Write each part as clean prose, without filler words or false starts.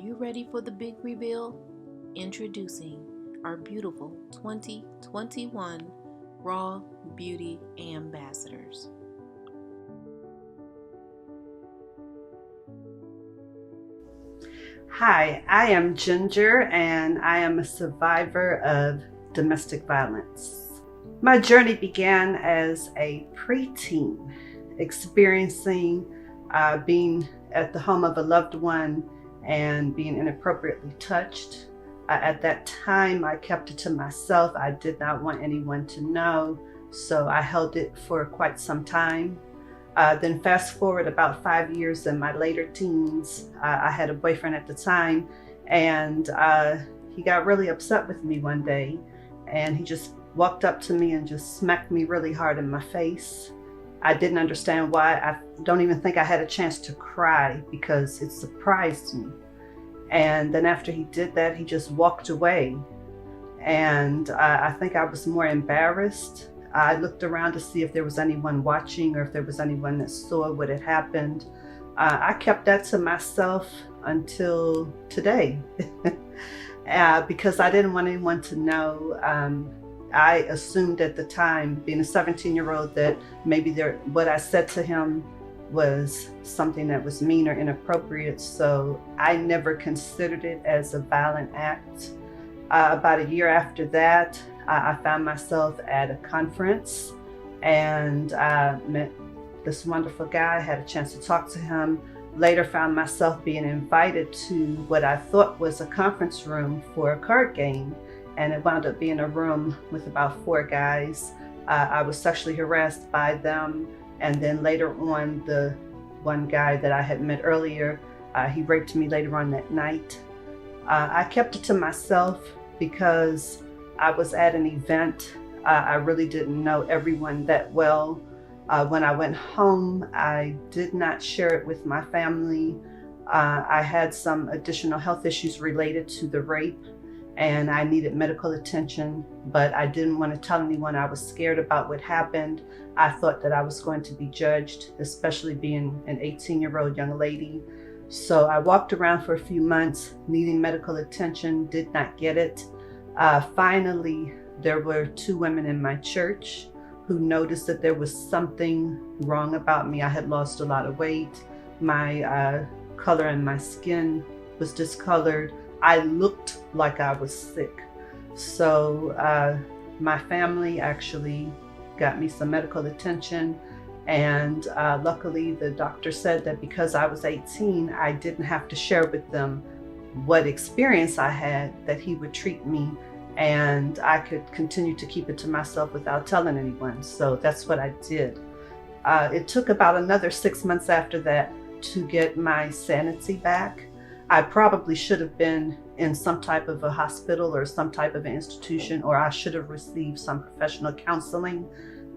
you ready for the big reveal? Introducing our beautiful 2021 Raw Beauty Ambassadors. Hi, I am Ginger and I am a survivor of domestic violence. My journey began as a preteen, experiencing being at the home of a loved one and being inappropriately touched. At that time, I kept it to myself. I did not want anyone to know, so I held it for quite some time. Then fast forward about 5 years in my later teens, I had a boyfriend at the time, and he got really upset with me one day, and he just walked up to me and just smacked me really hard in my face. I didn't understand why. I don't even think I had a chance to cry because it surprised me. And then after he did that, he just walked away. And I think I was more embarrassed. I looked around to see if there was anyone watching or if there was anyone that saw what had happened. I kept that to myself until today because I didn't want anyone to know. I assumed at the time, being a 17-year-old, that maybe what I said to him was something that was mean or inappropriate. So I never considered it as a violent act. About a year after that, I found myself at a conference and met this wonderful guy, had a chance to talk to him. Later found myself being invited to what I thought was a conference room for a card game, and it wound up being a room with about 4 guys. I was sexually harassed by them, and then later on, the one guy that I had met earlier, he raped me later on that night. I kept it to myself because I was at an event. I really didn't know everyone that well. When I went home, I did not share it with my family. I had some additional health issues related to the rape, and I needed medical attention, but I didn't want to tell anyone. I was scared about what happened. I thought that I was going to be judged, especially being an 18-year-old young lady. So I walked around for a few months needing medical attention, did not get it. Finally, there were 2 women in my church who noticed that there was something wrong about me. I had lost a lot of weight. My color in my skin was discolored. I looked like I was sick. So my family actually got me some medical attention. And luckily, the doctor said that because I was 18, I didn't have to share with them what experience I had, that he would treat me and I could continue to keep it to myself without telling anyone. So that's what I did. It took about another 6 months after that to get my sanity back. I probably should have been in some type of a hospital or some type of an institution, or I should have received some professional counseling.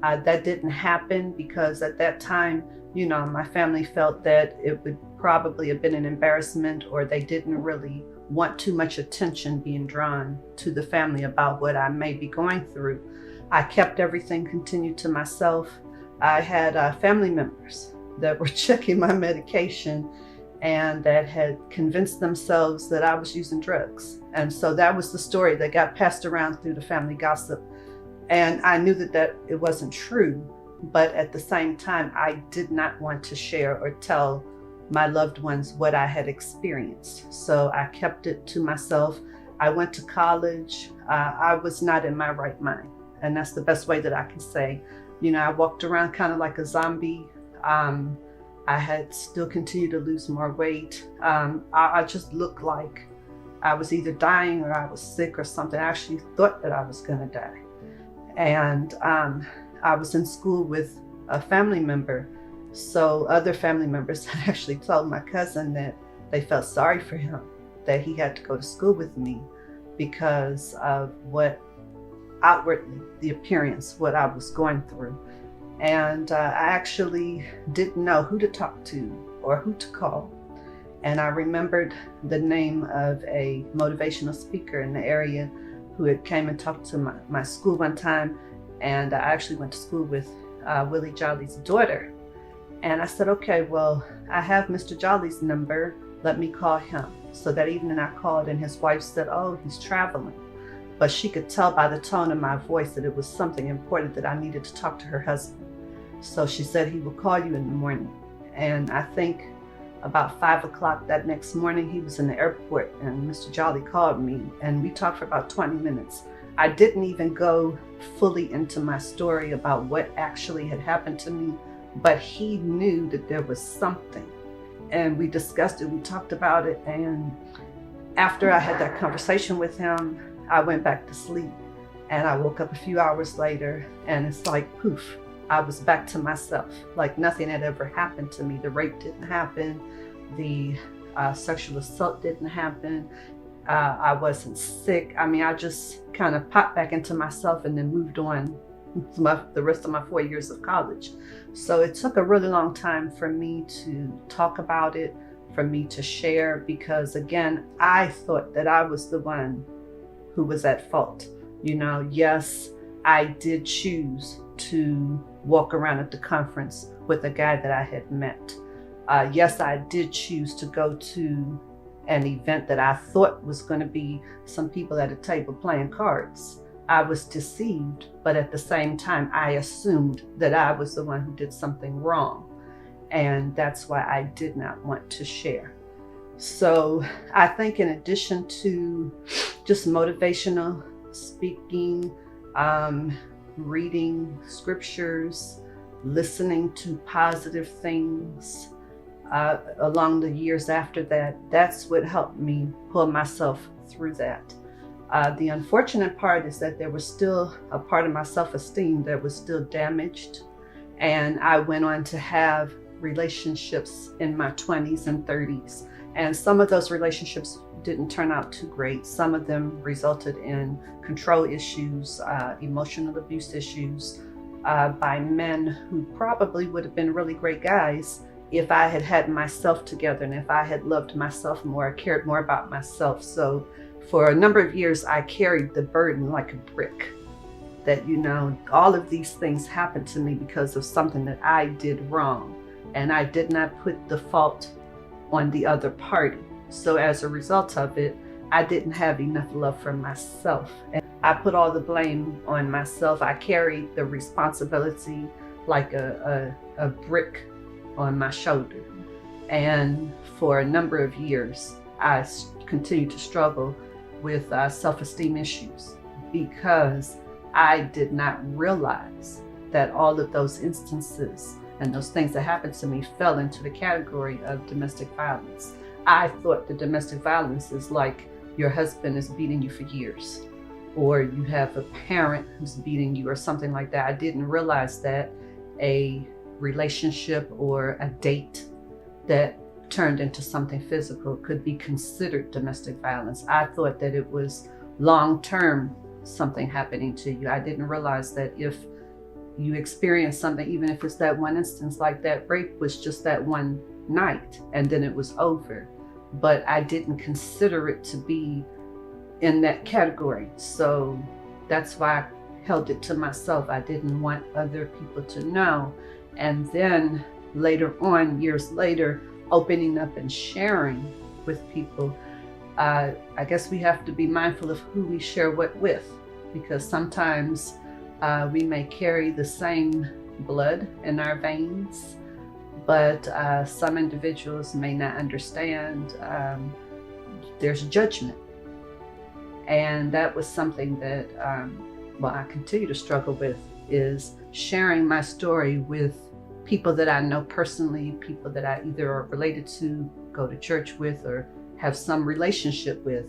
That didn't happen because at that time, my family felt that it would probably have been an embarrassment, or they didn't really want too much attention being drawn to the family about what I may be going through. I kept everything continued to myself. I had family members that were checking my medication and that had convinced themselves that I was using drugs. And so that was the story that got passed around through the family gossip. And I knew that it wasn't true, but at the same time, I did not want to share or tell my loved ones what I had experienced. So I kept it to myself. I went to college. I was not in my right mind. And that's the best way that I can say. I walked around kind of like a zombie. I had still continued to lose more weight. I just looked like I was either dying or I was sick or something. I actually thought that I was going to die. And I was in school with a family member. So other family members actually told my cousin that they felt sorry for him, that he had to go to school with me because of what outwardly, the appearance, what I was going through. And I actually didn't know who to talk to or who to call. And I remembered the name of a motivational speaker in the area who had came and talked to my school one time. And I actually went to school with Willie Jolly's daughter. And I said, okay, well, I have Mr. Jolly's number. Let me call him. So that evening I called and his wife said, "Oh, he's traveling." But she could tell by the tone of my voice that it was something important, that I needed to talk to her husband. So she said he will call you in the morning. And I think about 5 o'clock that next morning, he was in the airport and Mr. Jolly called me and we talked for about 20 minutes. I didn't even go fully into my story about what actually had happened to me, but he knew that there was something. And we discussed it, we talked about it. And after I had that conversation with him, I went back to sleep. And I woke up a few hours later and it's like poof, I was back to myself. Like nothing had ever happened to me. The rape didn't happen. The sexual assault didn't happen. I wasn't sick. I mean, I just kind of popped back into myself and then moved on the rest of my 4 years of college. So it took a really long time for me to talk about it, for me to share, because again, I thought that I was the one who was at fault. You know, yes, I did choose to walk around at the conference with a guy that I had met. Yes, I did choose to go to an event that I thought was going to be some people at a table playing cards. I was deceived, but at the same time, I assumed that I was the one who did something wrong. And that's why I did not want to share. So I think in addition to just motivational speaking, reading scriptures, listening to positive things, along the years after that, that's what helped me pull myself through that. The unfortunate part is that there was still a part of my self-esteem that was still damaged. And I went on to have relationships in my 20s and 30s. And some of those relationships didn't turn out too great. Some of them resulted in control issues, emotional abuse issues by men who probably would have been really great guys if I had had myself together and if I had loved myself more, cared more about myself. So for a number of years, I carried the burden like a brick. That, you know, all of these things happened to me because of something that I did wrong. And I did not put the fault on the other party. So as a result of it, I didn't have enough love for myself. And I put all the blame on myself. I carried the responsibility like a brick on my shoulder. And for a number of years, I continued to struggle with self-esteem issues because I did not realize that all of those instances and those things that happened to me fell into the category of domestic violence. I thought that domestic violence is like your husband is beating you for years, or you have a parent who's beating you or something like that. I didn't realize that a relationship or a date that turned into something physical could be considered domestic violence. I thought that it was long-term something happening to you. I didn't realize that if you experience something, even if it's that one instance, like that rape was just that one night and then it was over. But I didn't consider it to be in that category. So that's why I held it to myself. I didn't want other people to know. And then later on, years later, opening up and sharing with people, I guess we have to be mindful of who we share what with, because sometimes we may carry the same blood in our veins, but some individuals may not understand. There's judgment. And that was something that I continue to struggle with, is sharing my story with people that I know personally, people that I either are related to, go to church with, or have some relationship with,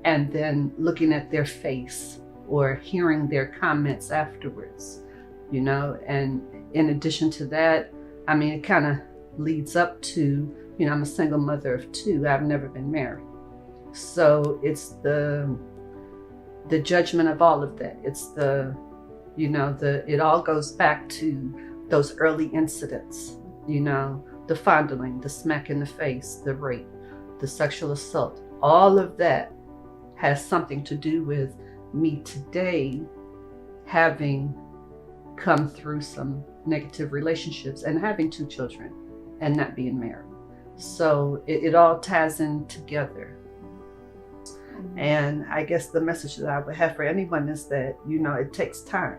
and then looking at their face or hearing their comments afterwards, you know. And in addition to that, I mean, it kind of leads up to, you know, I'm a single mother of two. I've never been married. So it's the judgment of all of that. It's it all goes back to those early incidents, you know, the fondling, the smack in the face, the rape, the sexual assault. All of that has something to do with me today having come through some negative relationships and having 2 children and not being married. So it all ties in together. And I guess the message that I would have for anyone is that, it takes time.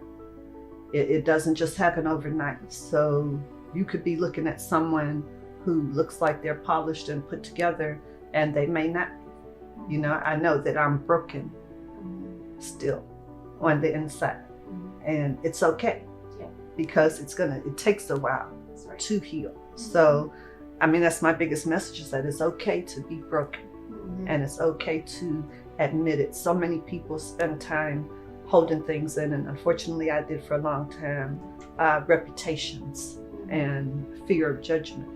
It doesn't just happen overnight. So you could be looking at someone who looks like they're polished and put together, and they may not. I know that I'm broken still on the inside, and it's okay, because it takes a while to heal. So, that's my biggest message, is that it's okay to be broken, and it's okay to admit it. So many people spend time holding things in, and unfortunately I did for a long time, reputations and fear of judgment.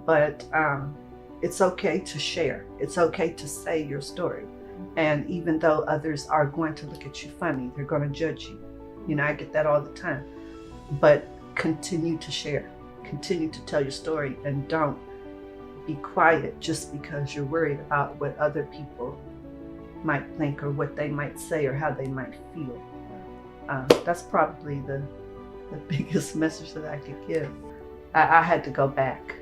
But it's okay to share. It's okay to say your story. And even though others are going to look at you funny, they're going to judge you. I get that all the time. But continue to share. Continue to tell your story, and don't be quiet just because you're worried about what other people might think, or what they might say, or how they might feel. That's probably the biggest message that I could give. I had to go back.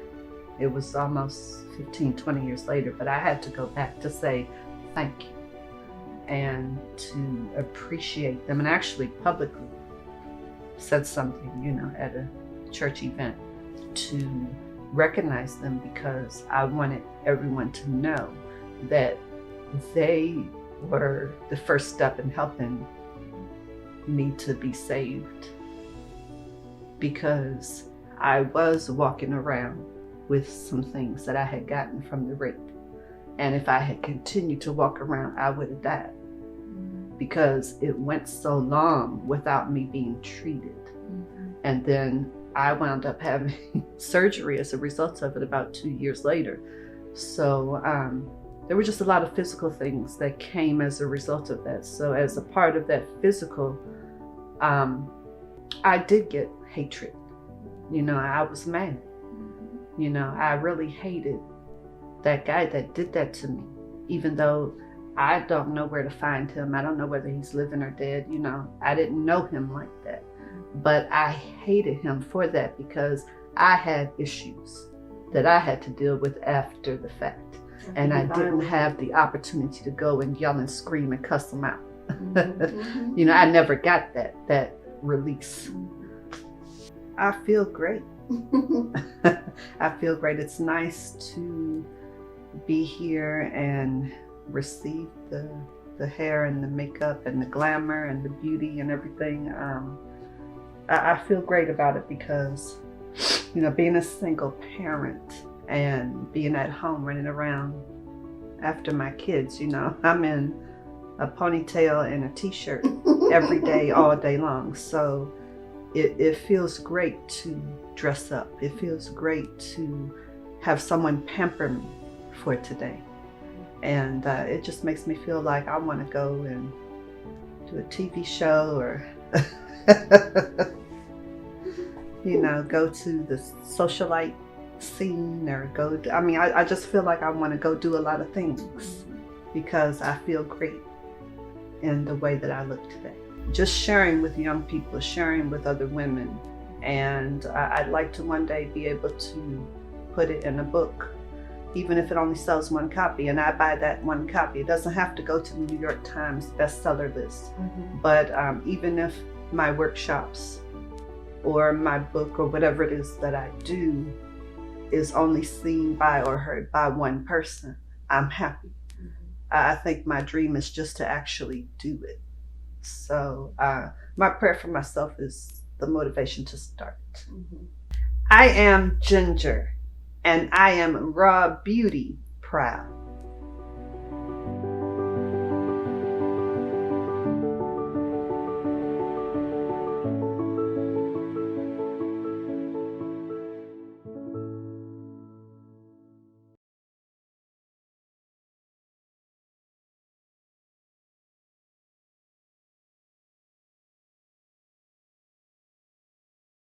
It was almost 15, 20 years later, but I had to go back to say thank you and to appreciate them, and actually publicly said something, at a church event, to recognize them, because I wanted everyone to know that they were the first step in helping me to be saved, because I was walking around with some things that I had gotten from the rape. And if I had continued to walk around, I would have died, because it went so long without me being treated. And then I wound up having surgery as a result of it about 2 years later. So there were just a lot of physical things that came as a result of that. So as a part of that physical, I did get hatred. I was mad. I really hated that guy that did that to me, even though I don't know where to find him. I don't know whether he's living or dead. I didn't know him like that, but I hated him for that, because I had issues that I had to deal with after the fact. And I didn't have the opportunity to go and yell and scream and cuss him out. I never got that release. I feel great. I feel great. It's nice to be here and receive the hair and the makeup and the glamour and the beauty and everything. I feel great about it, because being a single parent and being at home running around after my kids, I'm in a ponytail and a t-shirt every day, all day long. So it feels great to dress up. It feels great to have someone pamper me for today. And it just makes me feel like I want to go and do a TV show, or go to the socialite scene, or I just feel like I want to go do a lot of things, because I feel great in the way that I look today. Just sharing with young people, sharing with other women. And I'd like to one day be able to put it in a book, even if it only sells one copy, and I buy that one copy. It doesn't have to go to the New York Times bestseller list. But even if my workshops or my book or whatever it is that I do is only seen by or heard by one person, I'm happy. I think my dream is just to actually do it. So my prayer for myself is the motivation to start. I am Ginger, and I am raw beauty proud.